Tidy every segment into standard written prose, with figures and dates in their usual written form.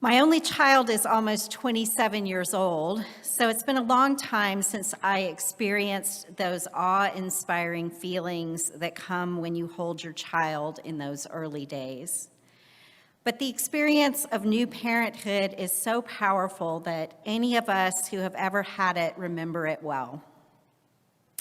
My only child is almost 27 years old, so it's been a long time since I experienced those awe-inspiring feelings that come when you hold your child in those early days. But the experience of new parenthood is so powerful that any of us who have ever had it remember it well.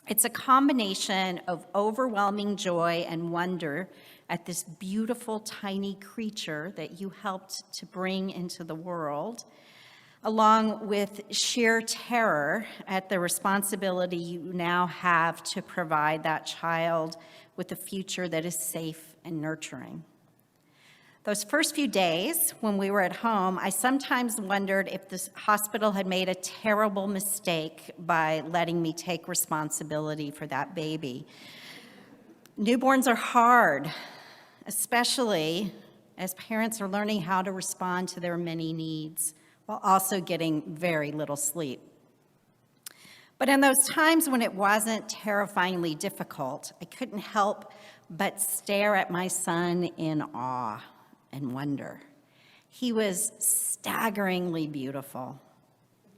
It's a combination of overwhelming joy and wonder at this beautiful tiny creature that you helped to bring into the world, along with sheer terror at the responsibility you now have to provide that child with a future that is safe and nurturing. Those first few days when we were at home, I sometimes wondered if the hospital had made a terrible mistake by letting me take responsibility for that baby. Newborns are hard, especially as parents are learning how to respond to their many needs while also getting very little sleep. But in those times when it wasn't terrifyingly difficult, I couldn't help but stare at my son in awe and wonder. He was staggeringly beautiful.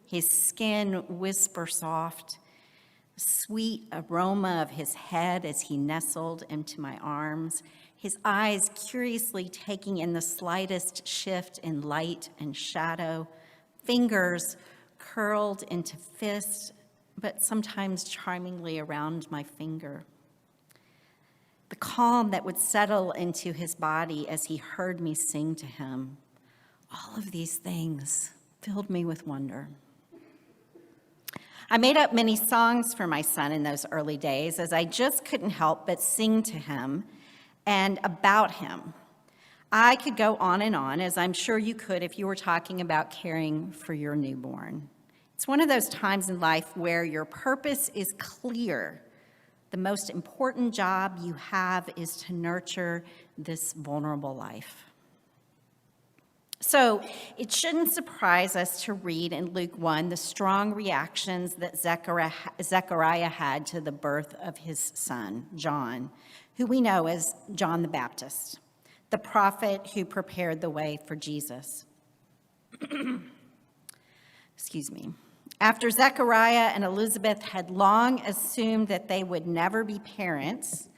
His skin whisper soft, sweet aroma of his head as he nestled into my arms, his eyes curiously taking in the slightest shift in light and shadow, fingers curled into fists, but sometimes charmingly around my finger. The calm that would settle into his body as he heard me sing to him, all of these things filled me with wonder. I made up many songs for my son in those early days, as I just couldn't help but sing to him and about him. I could go on, as I'm sure you could if you were talking about caring for your newborn. It's one of those times in life where your purpose is clear. The most important job you have is to nurture this vulnerable life. So it shouldn't surprise us to read in Luke 1 the strong reactions that Zechariah had to the birth of his son, John, who we know as John the Baptist, the prophet who prepared the way for Jesus. Excuse me. After Zechariah and Elizabeth had long assumed that they would never be parents,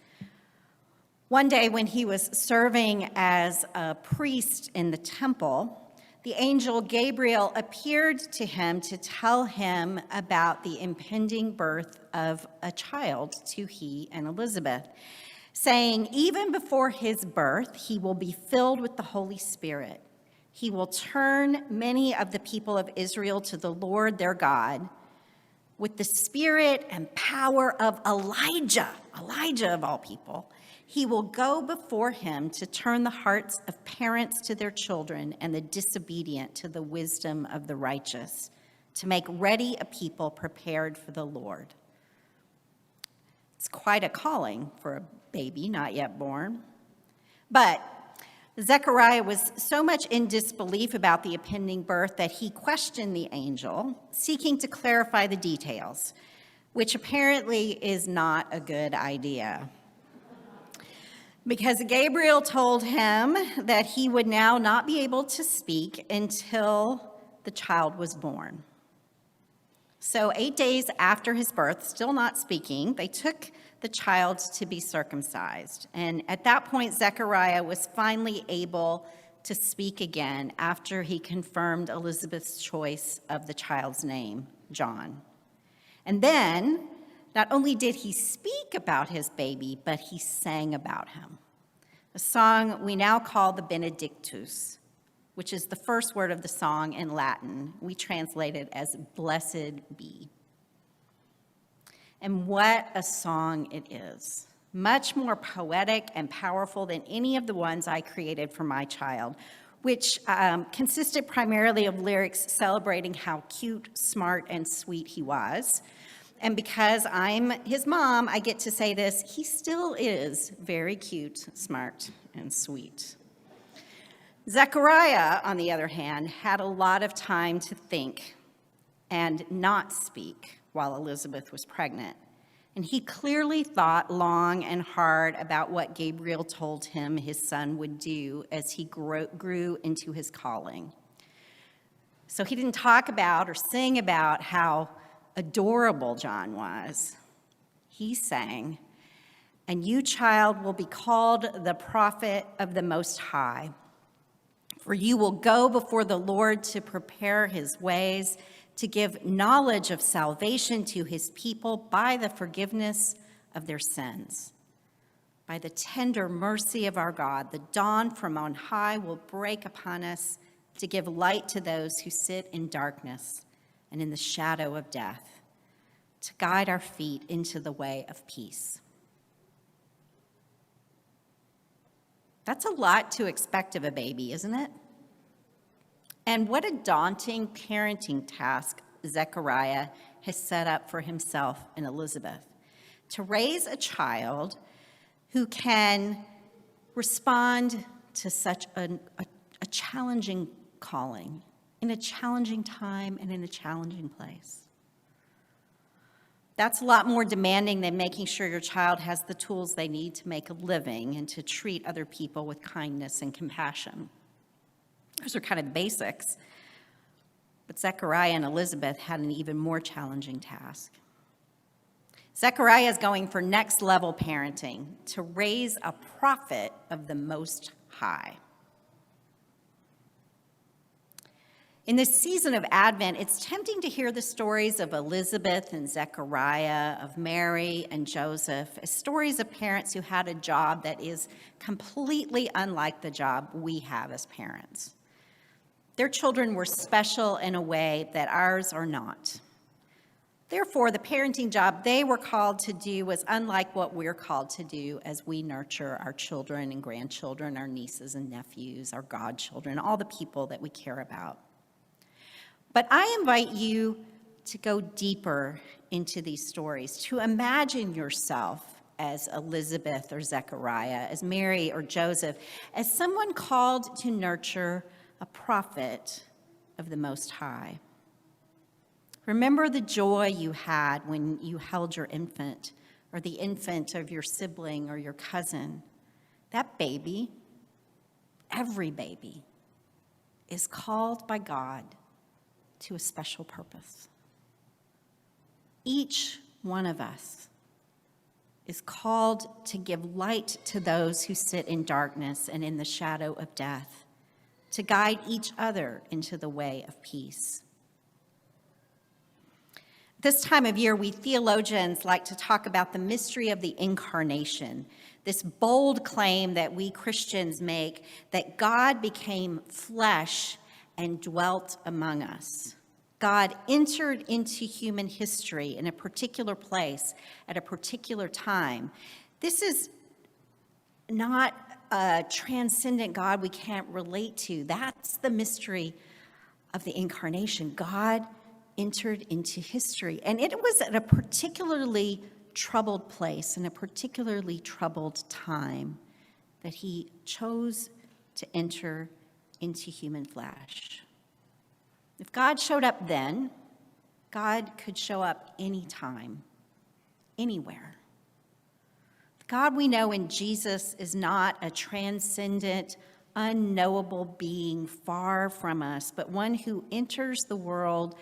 one day when he was serving as a priest in the temple, the angel Gabriel appeared to him to tell him about the impending birth of a child to he and Elizabeth, saying, even before his birth, he will be filled with the Holy Spirit. He will turn many of the people of Israel to the Lord their God with the spirit and power of Elijah of all people. He will go before him to turn the hearts of parents to their children and the disobedient to the wisdom of the righteous, to make ready a people prepared for the Lord. It's quite a calling for a baby not yet born. But Zechariah was so much in disbelief about the impending birth that he questioned the angel, seeking to clarify the details, which apparently is not a good idea. Because Gabriel told him that he would now not be able to speak until the child was born. So 8 days after his birth, still not speaking, they took the child to be circumcised. And at that point, Zechariah was finally able to speak again after he confirmed Elizabeth's choice of the child's name, John. And then, not only did he speak about his baby, but he sang about him. A song we now call the Benedictus, which is the first word of the song in Latin. We translate it as blessed be. And what a song it is. Much more poetic and powerful than any of the ones I created for my child, which consisted primarily of lyrics celebrating how cute, smart, and sweet he was. And because I'm his mom, I get to say this, he still is very cute, smart, and sweet. Zechariah, on the other hand, had a lot of time to think and not speak while Elizabeth was pregnant. And he clearly thought long and hard about what Gabriel told him his son would do as he grew into his calling. So he didn't talk about or sing about how adorable John was. He sang, "And you, child, will be called the prophet of the Most High. For you will go before the Lord to prepare his ways, to give knowledge of salvation to his people by the forgiveness of their sins. By the tender mercy of our God, the dawn from on high will break upon us to give light to those who sit in darkness and in the shadow of death, to guide our feet into the way of peace." That's a lot to expect of a baby, isn't it? And what a daunting parenting task Zechariah has set up for himself and Elizabeth, to raise a child who can respond to such a challenging calling in a challenging time and in a challenging place. That's a lot more demanding than making sure your child has the tools they need to make a living and to treat other people with kindness and compassion. Those are kind of the basics. But Zechariah and Elizabeth had an even more challenging task. Zechariah is going for next level parenting, to raise a prophet of the Most High. In this season of Advent, it's tempting to hear the stories of Elizabeth and Zechariah, of Mary and Joseph, as stories of parents who had a job that is completely unlike the job we have as parents. Their children were special in a way that ours are not. Therefore, the parenting job they were called to do was unlike what we're called to do as we nurture our children and grandchildren, our nieces and nephews, our godchildren, all the people that we care about. But I invite you to go deeper into these stories, to imagine yourself as Elizabeth or Zechariah, as Mary or Joseph, as someone called to nurture a prophet of the Most High. Remember the joy you had when you held your infant, or the infant of your sibling or your cousin. That baby, every baby, is called by God to a special purpose. Each one of us is called to give light to those who sit in darkness and in the shadow of death, to guide each other into the way of peace. This time of year, we theologians like to talk about the mystery of the incarnation, this bold claim that we Christians make that God became flesh and dwelt among us. God entered into human history in a particular place at a particular time. This is not a transcendent God we can't relate to. That's the mystery of the incarnation. God entered into history, and it was at a particularly troubled place, in a particularly troubled time, that he chose to enter into human flesh. If God showed up then, God could show up anytime, anywhere. The God we know in Jesus is not a transcendent, unknowable being far from us, but one who enters the world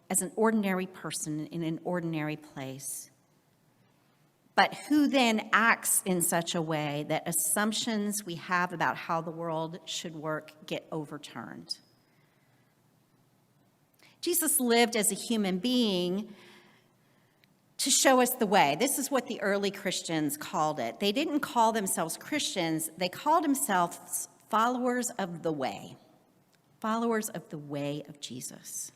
as an ordinary person in an ordinary place, but who then acts in such a way that assumptions we have about how the world should work get overturned. Jesus lived as a human being to show us the way. This is what the early Christians called it. They didn't call themselves Christians. They called themselves followers of the way of Jesus.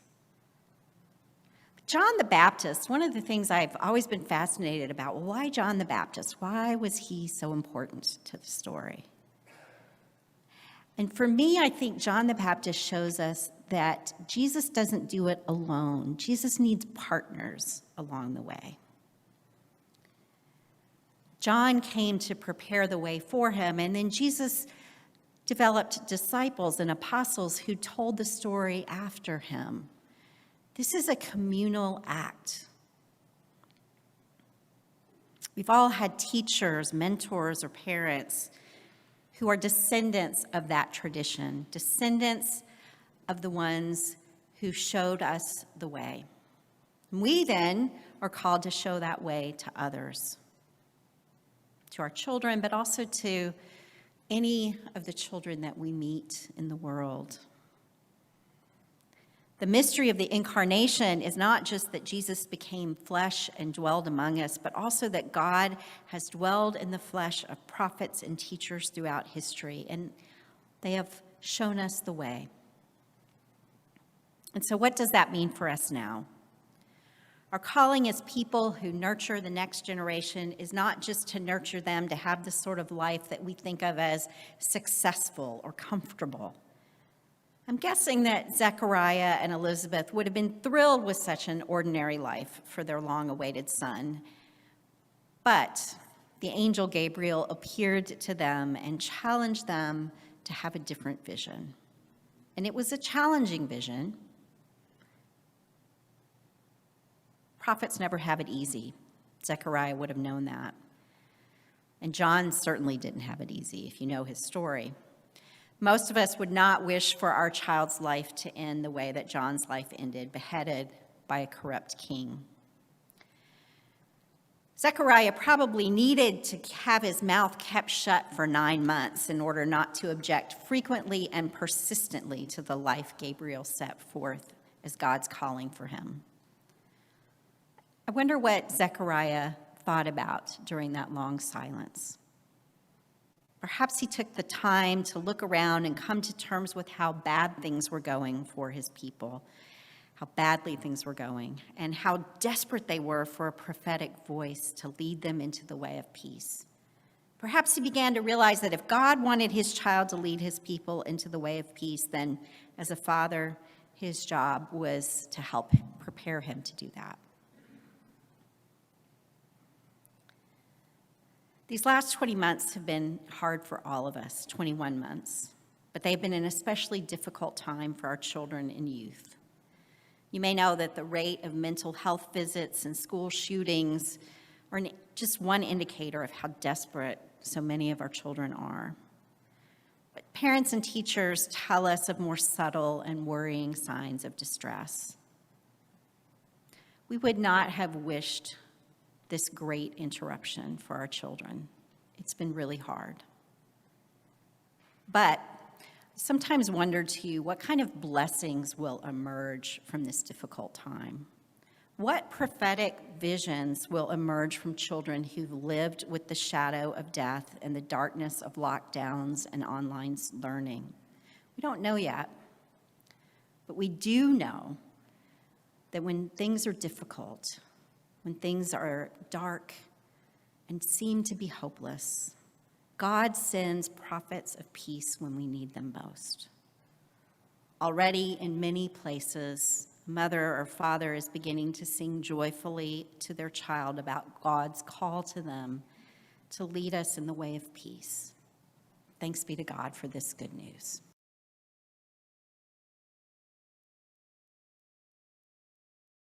John the Baptist, one of the things I've always been fascinated about, well, why John the Baptist? Why was he so important to the story? And for me, I think John the Baptist shows us that Jesus doesn't do it alone. Jesus needs partners along the way. John came to prepare the way for him, and then Jesus developed disciples and apostles who told the story after him. This is a communal act. We've all had teachers, mentors, or parents who are descendants of that tradition, descendants of the ones who showed us the way. We then are called to show that way to others, to our children, but also to any of the children that we meet in the world. The mystery of the incarnation is not just that Jesus became flesh and dwelled among us, but also that God has dwelled in the flesh of prophets and teachers throughout history, and they have shown us the way. And so what does that mean for us now? Our calling as people who nurture the next generation is not just to nurture them to have the sort of life that we think of as successful or comfortable. I'm guessing that Zechariah and Elizabeth would have been thrilled with such an ordinary life for their long-awaited son. But the angel Gabriel appeared to them and challenged them to have a different vision. And it was a challenging vision. Prophets never have it easy. Zechariah would have known that. And John certainly didn't have it easy, if you know his story. Most of us would not wish for our child's life to end the way that John's life ended, beheaded by a corrupt king. Zechariah probably needed to have his mouth kept shut for 9 months in order not to object frequently and persistently to the life Gabriel set forth as God's calling for him. I wonder what Zechariah thought about during that long silence. Perhaps he took the time to look around and come to terms with how bad things were going for his people, how badly things were going, and how desperate they were for a prophetic voice to lead them into the way of peace. Perhaps he began to realize that if God wanted his child to lead his people into the way of peace, then as a father, his job was to help prepare him to do that. These last 20 months have been hard for all of us, 21 months, but they've been an especially difficult time for our children and youth. You may know that the rate of mental health visits and school shootings are just one indicator of how desperate so many of our children are. But parents and teachers tell us of more subtle and worrying signs of distress. We would not have wished this great interruption for our children. It's been really hard. But I sometimes wonder too, what kind of blessings will emerge from this difficult time? What prophetic visions will emerge from children who've lived with the shadow of death and the darkness of lockdowns and online learning? We don't know yet, but we do know that when things are difficult, when things are dark and seem to be hopeless, God sends prophets of peace when we need them most. Already in many places, mother or father is beginning to sing joyfully to their child about God's call to them to lead us in the way of peace. Thanks be to God for this good news.